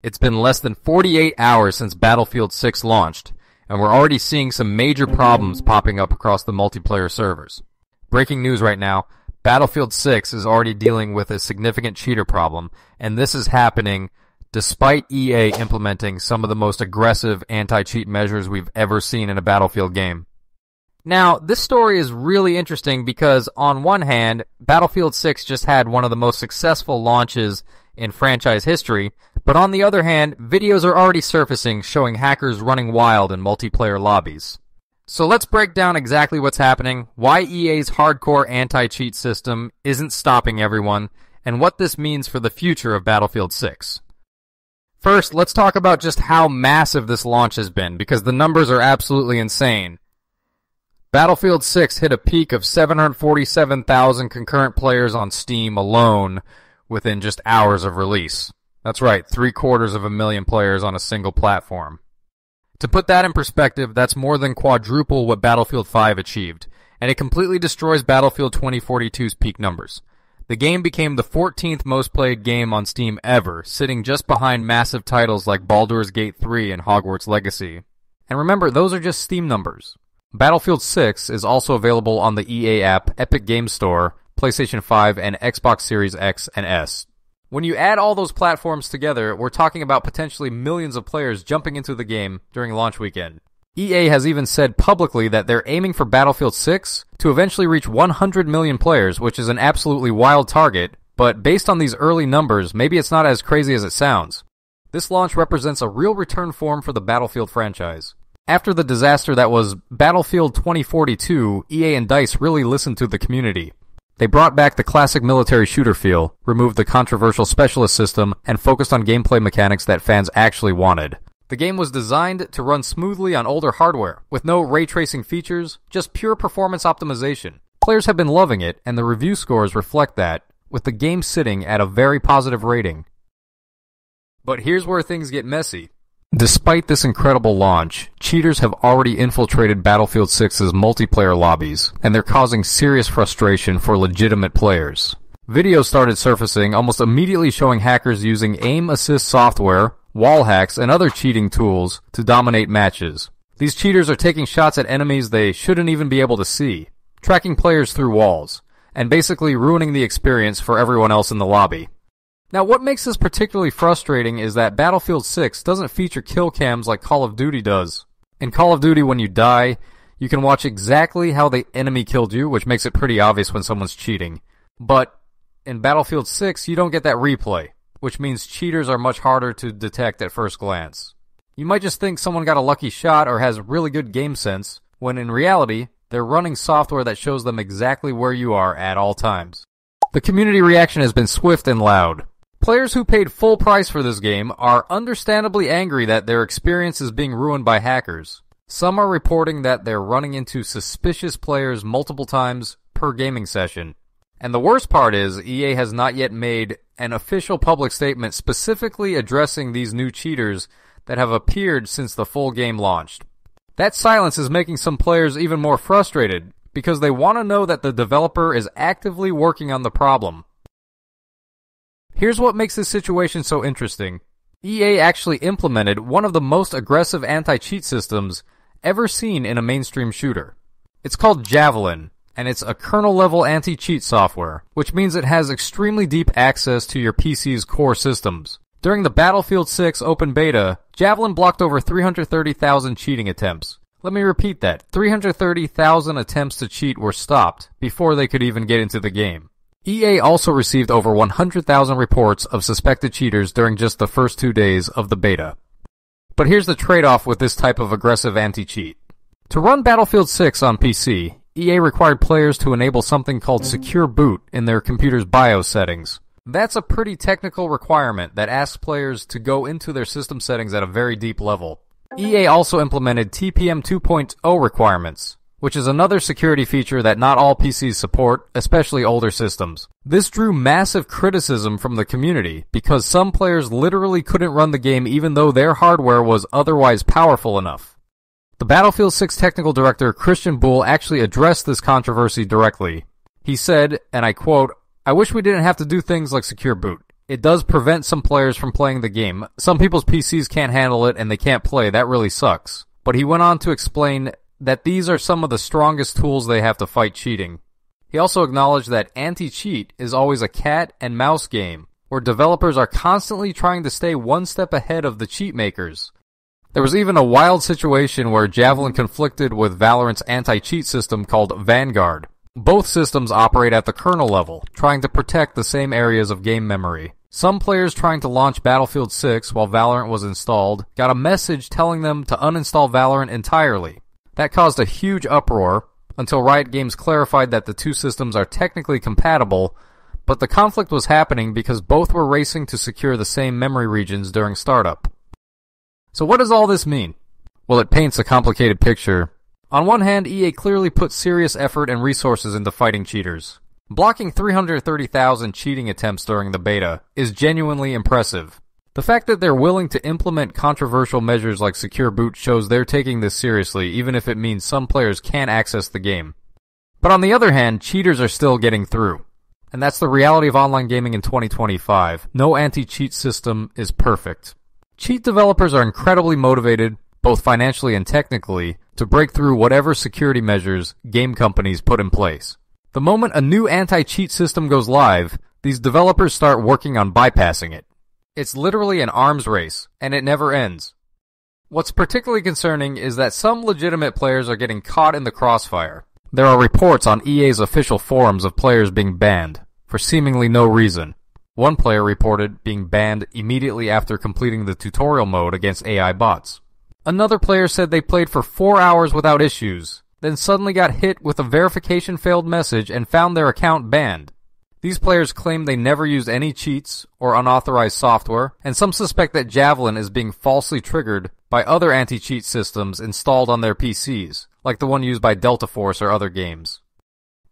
It's been less than 48 hours since Battlefield 6 launched, and we're already seeing some major problems popping up across the multiplayer servers. Breaking news right now, Battlefield 6 is already dealing with a significant cheater problem, and this is happening despite EA implementing some of the most aggressive anti-cheat measures we've ever seen in a Battlefield game. Now, this story is really interesting because, on one hand, Battlefield 6 just had one of the most successful launches in franchise history, but on the other hand, videos are already surfacing showing hackers running wild in multiplayer lobbies. So let's break down exactly what's happening, why EA's hardcore anti-cheat system isn't stopping everyone, and what this means for the future of Battlefield 6. First, let's talk about just how massive this launch has been, because the numbers are absolutely insane. Battlefield 6 hit a peak of 747,000 concurrent players on Steam alone within just hours of release. That's right, 750,000 players on a single platform. To put that in perspective, that's more than quadruple what Battlefield 5 achieved, and it completely destroys Battlefield 2042's peak numbers. The game became the 14th most played game on Steam ever, sitting just behind massive titles like Baldur's Gate 3 and Hogwarts Legacy. And remember, those are just Steam numbers. Battlefield 6 is also available on the EA app, Epic Games Store, PlayStation 5, and Xbox Series X and S. When you add all those platforms together, we're talking about potentially millions of players jumping into the game during launch weekend. EA has even said publicly that they're aiming for Battlefield 6 to eventually reach 100 million players, which is an absolutely wild target, but based on these early numbers, maybe it's not as crazy as it sounds. This launch represents a real return form for the Battlefield franchise. After the disaster that was Battlefield 2042, EA and DICE really listened to the community. They brought back the classic military shooter feel, removed the controversial specialist system, and focused on gameplay mechanics that fans actually wanted. The game was designed to run smoothly on older hardware, with no ray tracing features, just pure performance optimization. Players have been loving it, and the review scores reflect that, with the game sitting at a very positive rating. But here's where things get messy. Despite this incredible launch, cheaters have already infiltrated Battlefield 6's multiplayer lobbies, and they're causing serious frustration for legitimate players. Videos started surfacing almost immediately showing hackers using aim assist software, wall hacks, and other cheating tools to dominate matches. These cheaters are taking shots at enemies they shouldn't even be able to see, tracking players through walls, and basically ruining the experience for everyone else in the lobby. Now, what makes this particularly frustrating is that Battlefield 6 doesn't feature kill cams like Call of Duty does. In Call of Duty, when you die, you can watch exactly how the enemy killed you, which makes it pretty obvious when someone's cheating. But in Battlefield 6, you don't get that replay, which means cheaters are much harder to detect at first glance. You might just think someone got a lucky shot or has really good game sense, when in reality, they're running software that shows them exactly where you are at all times. The community reaction has been swift and loud. Players who paid full price for this game are understandably angry that their experience is being ruined by hackers. Some are reporting that they're running into suspicious players multiple times per gaming session. And the worst part is, EA has not yet made an official public statement specifically addressing these new cheaters that have appeared since the full game launched. That silence is making some players even more frustrated, because they want to know that the developer is actively working on the problem. Here's what makes this situation so interesting. EA actually implemented one of the most aggressive anti-cheat systems ever seen in a mainstream shooter. It's called Javelin, and it's a kernel-level anti-cheat software, which means it has extremely deep access to your PC's core systems. During the Battlefield 6 open beta, Javelin blocked over 330,000 cheating attempts. Let me repeat that, 330,000 attempts to cheat were stopped before they could even get into the game. EA also received over 100,000 reports of suspected cheaters during just the first 2 days of the beta. But here's the trade-off with this type of aggressive anti-cheat. To run Battlefield 6 on PC, EA required players to enable something called Secure Boot in their computer's BIOS settings. That's a pretty technical requirement that asks players to go into their system settings at a very deep level. EA also implemented TPM 2.0 requirements, which is another security feature that not all PCs support, especially older systems. This drew massive criticism from the community, because some players literally couldn't run the game even though their hardware was otherwise powerful enough. The Battlefield 6 technical director Christian Bull actually addressed this controversy directly. He said, and I quote, "I wish we didn't have to do things like Secure Boot. It does prevent some players from playing the game. Some people's PCs can't handle it and they can't play. That really sucks. But he went on to explain that these are some of the strongest tools they have to fight cheating. He also acknowledged that anti-cheat is always a cat and mouse game, where developers are constantly trying to stay one step ahead of the cheat makers. There was even a wild situation where Javelin conflicted with Valorant's anti-cheat system called Vanguard. Both systems operate at the kernel level, trying to protect the same areas of game memory. Some players trying to launch Battlefield 6 while Valorant was installed got a message telling them to uninstall Valorant entirely. That caused a huge uproar until Riot Games clarified that the two systems are technically compatible, but the conflict was happening because both were racing to secure the same memory regions during startup. So what does all this mean? Well, it paints a complicated picture. On one hand, EA clearly put serious effort and resources into fighting cheaters. Blocking 330,000 cheating attempts during the beta is genuinely impressive. The fact that they're willing to implement controversial measures like secure boot shows they're taking this seriously, even if it means some players can't access the game. But on the other hand, cheaters are still getting through. And that's the reality of online gaming in 2025. No anti-cheat system is perfect. Cheat developers are incredibly motivated, both financially and technically, to break through whatever security measures game companies put in place. The moment a new anti-cheat system goes live, these developers start working on bypassing it. It's literally an arms race, and it never ends. What's particularly concerning is that some legitimate players are getting caught in the crossfire. There are reports on EA's official forums of players being banned, for seemingly no reason. One player reported being banned immediately after completing the tutorial mode against AI bots. Another player said they played for 4 hours without issues, then suddenly got hit with a verification failed message and found their account banned. These players claim they never used any cheats or unauthorized software, and some suspect that Javelin is being falsely triggered by other anti-cheat systems installed on their PCs, like the one used by Delta Force or other games.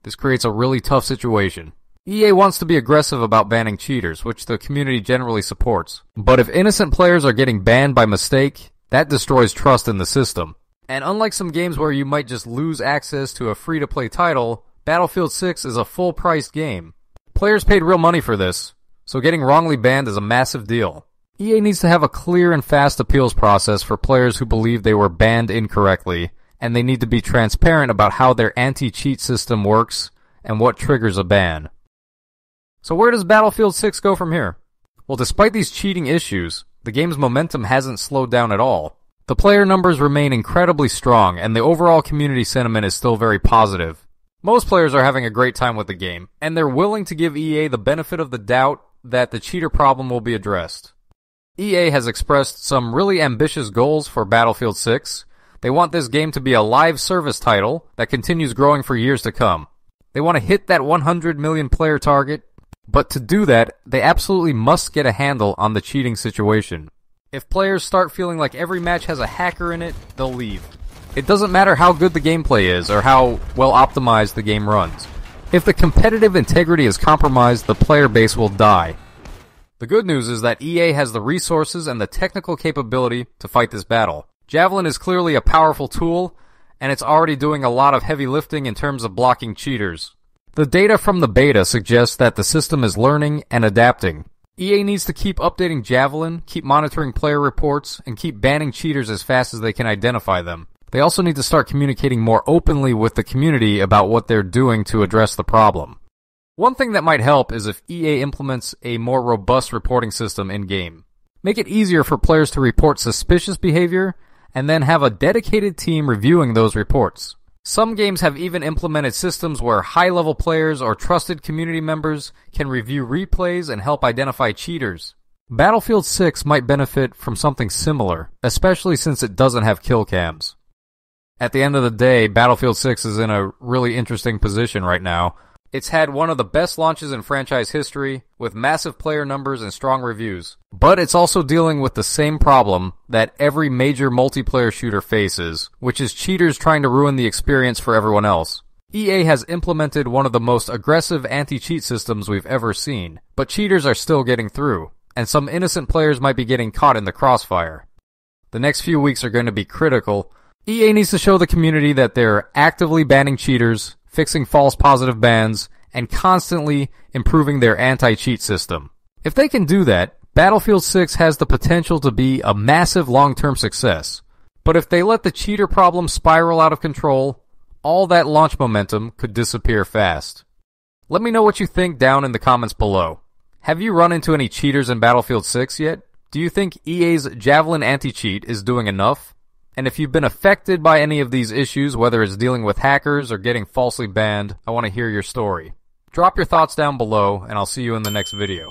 This creates a really tough situation. EA wants to be aggressive about banning cheaters, which the community generally supports. But if innocent players are getting banned by mistake, that destroys trust in the system. And unlike some games where you might just lose access to a free-to-play title, Battlefield 6 is a full-priced game. Players paid real money for this, so getting wrongly banned is a massive deal. EA needs to have a clear and fast appeals process for players who believe they were banned incorrectly, and they need to be transparent about how their anti-cheat system works and what triggers a ban. So where does Battlefield 6 go from here? Well, despite these cheating issues, the game's momentum hasn't slowed down at all. The player numbers remain incredibly strong, and the overall community sentiment is still very positive. Most players are having a great time with the game, and they're willing to give EA the benefit of the doubt that the cheater problem will be addressed. EA has expressed some really ambitious goals for Battlefield 6. They want this game to be a live service title that continues growing for years to come. They want to hit that 100 million player target, but to do that, they absolutely must get a handle on the cheating situation. If players start feeling like every match has a hacker in it, they'll leave. It doesn't matter how good the gameplay is or how well optimized the game runs. If the competitive integrity is compromised, the player base will die. The good news is that EA has the resources and the technical capability to fight this battle. Javelin is clearly a powerful tool, and it's already doing a lot of heavy lifting in terms of blocking cheaters. The data from the beta suggests that the system is learning and adapting. EA needs to keep updating Javelin, keep monitoring player reports, and keep banning cheaters as fast as they can identify them. They also need to start communicating more openly with the community about what they're doing to address the problem. One thing that might help is if EA implements a more robust reporting system in-game. Make it easier for players to report suspicious behavior, and then have a dedicated team reviewing those reports. Some games have even implemented systems where high-level players or trusted community members can review replays and help identify cheaters. Battlefield 6 might benefit from something similar, especially since it doesn't have kill cams. At the end of the day, Battlefield 6 is in a really interesting position right now. It's had one of the best launches in franchise history, with massive player numbers and strong reviews. But it's also dealing with the same problem that every major multiplayer shooter faces, which is cheaters trying to ruin the experience for everyone else. EA has implemented one of the most aggressive anti-cheat systems we've ever seen, but cheaters are still getting through, and some innocent players might be getting caught in the crossfire. The next few weeks are going to be critical. EA needs to show the community that they're actively banning cheaters, fixing false positive bans, and constantly improving their anti-cheat system. If they can do that, Battlefield 6 has the potential to be a massive long-term success. But if they let the cheater problem spiral out of control, all that launch momentum could disappear fast. Let me know what you think down in the comments below. Have you run into any cheaters in Battlefield 6 yet? Do you think EA's Javelin anti-cheat is doing enough? And if you've been affected by any of these issues, whether it's dealing with hackers or getting falsely banned, I want to hear your story. Drop your thoughts down below, and I'll see you in the next video.